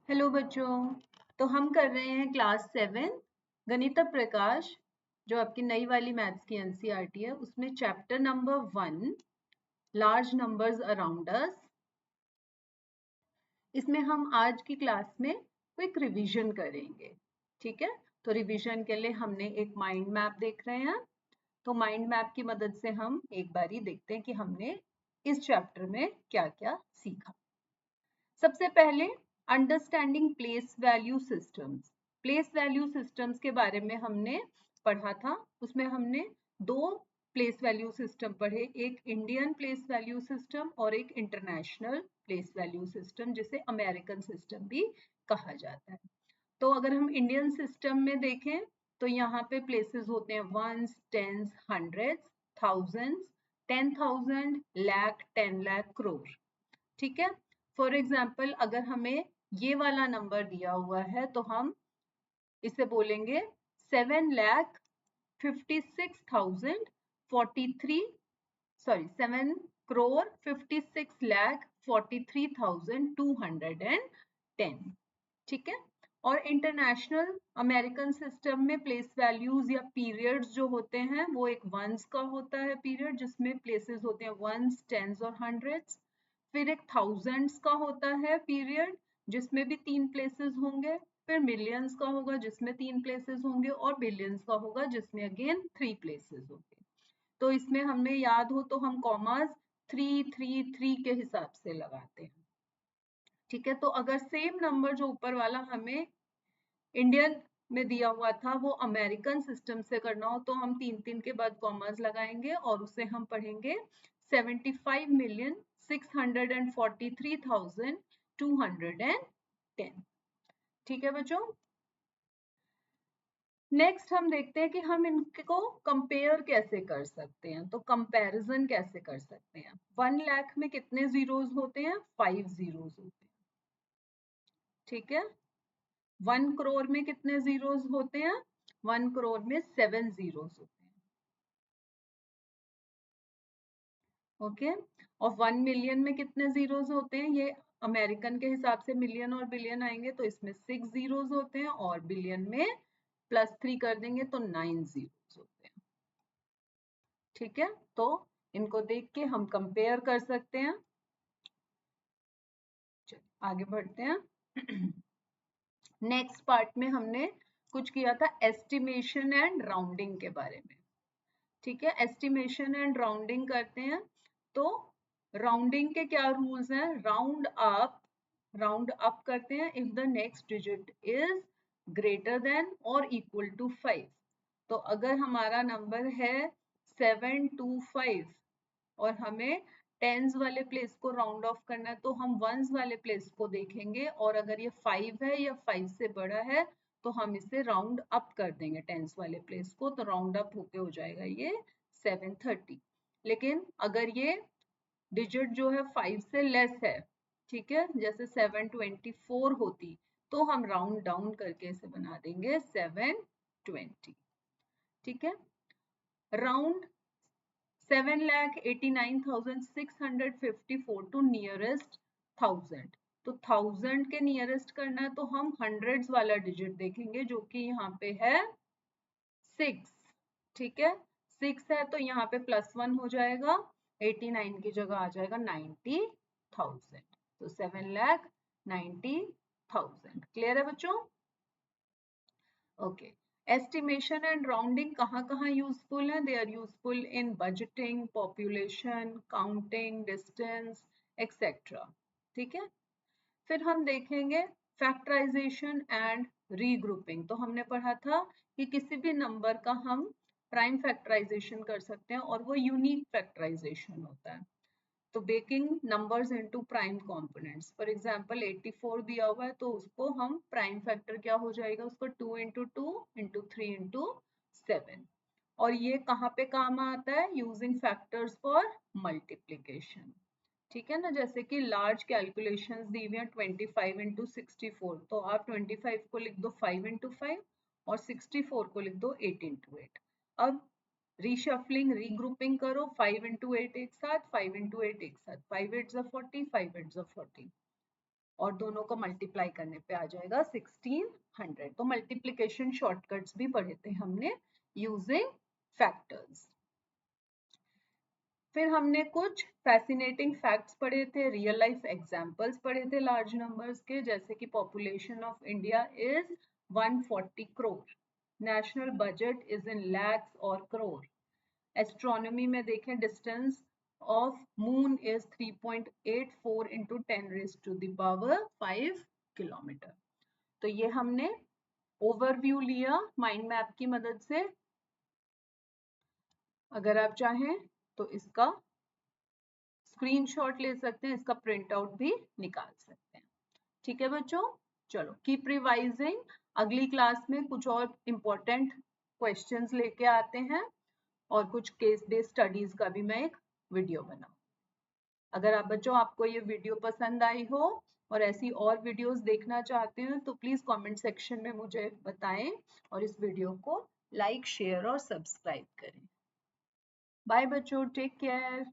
Hello बच्चों। तो हम कर रहे हैं क्लास 7 गणित प्रकाश, जो आपकी नई वाली मैथ्स की एनसीईआरटी है, उसमें chapter number 1 large numbers around us. इसमें हम आज की क्लास में क्विक रिवीजन करेंगे। ठीक है, तो रिवीजन के लिए हमने एक माइंड मैप देख रहे हैं। तो माइंड मैप की मदद से हम एक बारी देखते हैं कि हमने इस चैप्टर में क्या क्या सीखा। सबसे पहले understanding place value systems. Place value systems के बारे में हमने पढ़ा था। उसमें हमने दो प्लेस वैल्यू सिस्टम पढ़े, एक इंडियन प्लेस वैल्यू सिस्टम और एक इंटरनेशनल प्लेस वैल्यू सिस्टम, जिसे अमेरिकन सिस्टम भी कहा जाता है। तो अगर हम इंडियन सिस्टम में देखें तो यहाँ पे प्लेसेस होते हैं ones, tens, hundreds, thousands, 10,000, lakh, 10 lakh, crore. ठीक है, फॉर एग्जाम्पल अगर हमें ये वाला नंबर दिया हुआ है तो हम इसे बोलेंगे 7,56,210। ठीक है, और इंटरनेशनल अमेरिकन सिस्टम में प्लेस वैल्यूज या पीरियड्स जो होते हैं वो एक वंस का होता है पीरियड, जिसमें प्लेसेस होते हैं वंस, टेंस और हंड्रेड्स। फिर एक थाउजेंड्स का होता है पीरियड, जिसमें भी 3 प्लेसेस होंगे। फिर मिलियंस का होगा जिसमें 3 प्लेसेस होंगे, और बिलियंस का होगा जिसमें अगेन 3 प्लेसेस होंगे। तो इसमें हमें याद हो तो हम कॉमास 3 3 3 के हिसाब से लगाते हैं। ठीक है, तो अगर सेम नंबर जो ऊपर वाला हमें इंडियन में दिया हुआ था वो अमेरिकन सिस्टम से करना हो तो हम 3 3 के बाद कॉमर्स लगाएंगे और उसे हम पढ़ेंगे 75,643,210। ठीक है बच्चों। नेक्स्ट हम देखते हैं कि हम इनको कंपेयर कैसे कर सकते हैं। तो कंपैरिजन कैसे कर सकते हैं। 1 लाख में कितने जीरोस होते हैं? 5 जीरोस होते हैं। ठीक है, 1 करोड़ में कितने जीरोस होते हैं? 1 करोड़ में 7 जीरोस होते हैं। ओके, और 1 मिलियन में कितने जीरोस होते हैं? ये अमेरिकन के हिसाब से मिलियन और बिलियन आएंगे तो इसमें 6 जीरोस होते हैं, और बिलियन में +3 कर देंगे तो 9 जीरोस होते हैं। ठीक है, तो इनको देख के हम कंपेयर कर सकते हैं। चलिए आगे बढ़ते हैं। नेक्स्ट पार्ट में हमने कुछ किया था एस्टिमेशन एंड राउंडिंग के बारे में। ठीक है, एस्टिमेशन एंड राउंडिंग करते हैं। तो राउंडिंग के क्या रूल्स हैं? राउंड अप करते हैं if the next digit is greater than और इक्वल टू 5। तो अगर हमारा नंबर है 725 और हमें टेंस वाले प्लेस को राउंड ऑफ करना है तो हम वंस वाले प्लेस को देखेंगे, और अगर ये 5 है या 5 से बड़ा है तो हम इसे राउंड अप कर देंगे टेंस वाले प्लेस को, तो राउंड अप होके हो जाएगा ये 730। लेकिन अगर ये डिजिट जो है 5 से लेस है, ठीक है, जैसे 724 होती, तो हम राउंड डाउन करके इसे बना देंगे 720। ठीक है, राउंड 7,89,654 टू नियरेस्ट 1000। तो 1000 के नियरेस्ट करना है तो हम हंड्रेड्स वाला डिजिट देखेंगे, जो कि यहाँ पे है 6। ठीक है, 6 है तो यहाँ पे +1 हो जाएगा, 89 की जगह आ जाएगा 90,000। तो 7,90,000। क्लियर है बच्चों? ओके, एस्टिमेशन एंड राउंडिंग कहाँ कहाँ यूजफुल है? They are useful in budgeting, population, counting, distance, etcetera. ठीक है, फिर हम देखेंगे फैक्टराइजेशन एंड रीग्रुपिंग। तो हमने पढ़ा था कि किसी भी नंबर का हम प्राइम फैक्टराइजेशन कर सकते हैं और वो यूनिक फैक्टराइजेशन होता है। तो breaking numbers into prime components, for example 84 दिया हुआ है तो उसको हम प्राइम फैक्टर क्या हो जाएगा उसको 2 into 2 into 3 into 7। और ये कहाँ पे काम आता है? Using factors for multiplication. ठीक है ना, जैसे कि लार्ज कैलकुलेशंस दी हुई हैं 25 into 64, तो आप 25 को लिख दो 5 into 5 और 64 को लिख दो 8 into 8। अब रीशफलिंग, रीग्रुपिंग करो, 5 into 8 एक साथ, 5 into 8 एक साथ, 5 8 40, 5 8 40। और दोनों को मल्टीप्लाई करने पे आ जाएगा 1600। तो मल्टीप्लिकेशन शॉर्टकट्स भी पढ़े थे हमने यूजिंग फैक्टर्स। फिर हमने कुछ फैसिनेटिंग फैक्ट्स पढ़े थे, रियल लाइफ एग्जांपल्स पढ़े थे लार्ज नंबर्स के, जैसे कि population of India is 140 crore, national budget is in lakhs और करोड़। एस्ट्रोनॉमी में देखें, distance of moon is 3.84 into 10⁵ kilometre. तो ये हमने ओवरव्यू लिया माइंड मैप की मदद से। अगर आप चाहें तो इसका स्क्रीनशॉट ले सकते हैं, इसका प्रिंट आउट भी निकाल सकते हैं। ठीक है बच्चों, चलो कीप रिवाइजिंग। अगली क्लास में कुछ और इम्पोर्टेंट क्वेश्चंस लेके आते हैं और कुछ केस बेस्ड स्टडीज का भी मैं एक वीडियो बनाऊं। अगर आप बच्चों आपको ये वीडियो पसंद आई हो और ऐसी और वीडियोस देखना चाहते हैं तो प्लीज कमेंट सेक्शन में मुझे बताएं और इस वीडियो को लाइक, शेयर और सब्सक्राइब करें। बाय बच्चों, टेक केयर।